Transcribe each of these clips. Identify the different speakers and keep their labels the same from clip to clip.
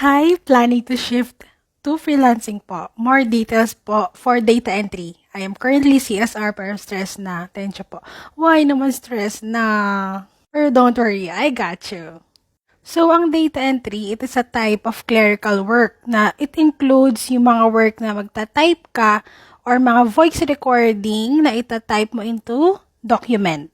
Speaker 1: Hi, planning to shift to freelancing po. More details po for data entry. I am currently CSR pero stress na. Tensya po. Why naman stress na? Pero don't worry, I got you. So, ang data entry, it is a type of clerical work na it includes yung mga work na magta-type ka or mga voice recording na ita-type mo into document.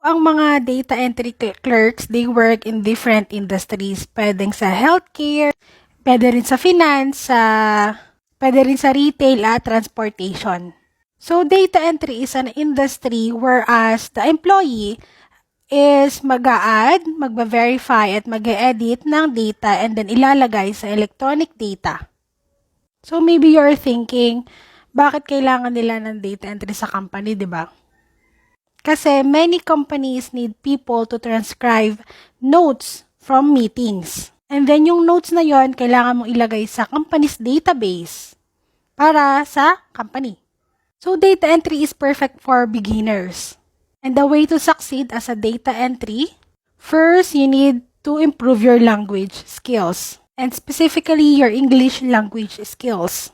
Speaker 1: Ang mga data entry clerks, they work in different industries. Pwedeng sa healthcare, pwede rin sa finance, pwede rin sa retail at transportation. So, data entry is an industry whereas the employee is mag-a-add, magba-verify at mag-e-edit ng data and then ilalagay sa electronic data. So, maybe you're thinking, bakit kailangan nila ng data entry sa company, di ba? Kasi many companies need people to transcribe notes from meetings. And then yung notes na yon kailangan mong ilagay sa company's database para sa company. So data entry is perfect for beginners. And the way to succeed as a data entry, first you need to improve your language skills. And specifically your English language skills.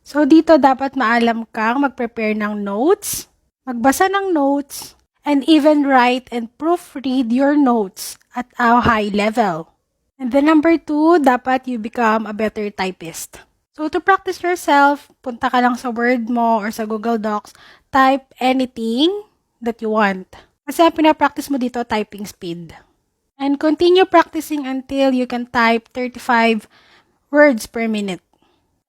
Speaker 1: So dito dapat maalam kang mag-prepare ng notes, magbasa ng notes, and even write and proofread your notes at a high level. And then number 2, dapat you become a better typist. So to practice yourself, punta ka lang sa Word mo or sa Google Docs, type anything that you want. Kasi pinapractice mo dito typing speed. And continue practicing until you can type 35 words per minute.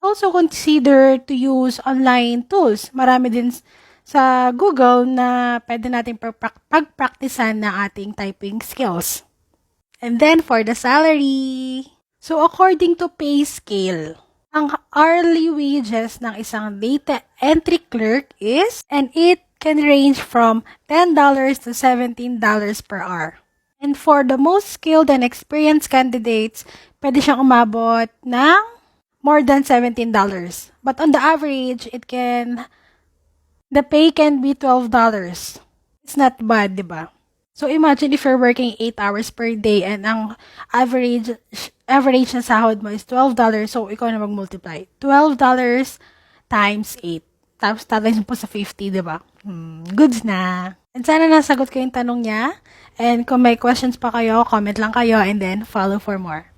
Speaker 1: Also consider to use online tools. Marami din sa Google na pwede natin pagpraktisan na ating typing skills. And then for the salary. So according to pay scale, ang hourly wages ng isang data entry clerk is, and it can range from $10 to $17 per hour. And for the most skilled and experienced candidates, pwede siyang umabot ng more than $17. But on the average, the pay can be $12. It's not bad, di ba? So imagine if you're working 8 hours per day and ang average na sahod mo is $12. So ikaw na mag-multiply. $12 times 8. Tapos tatay po sa 50, di ba? Goods na. And sana nasagot ko yung tanong niya. And kung may questions pa kayo, comment lang kayo and then follow for more.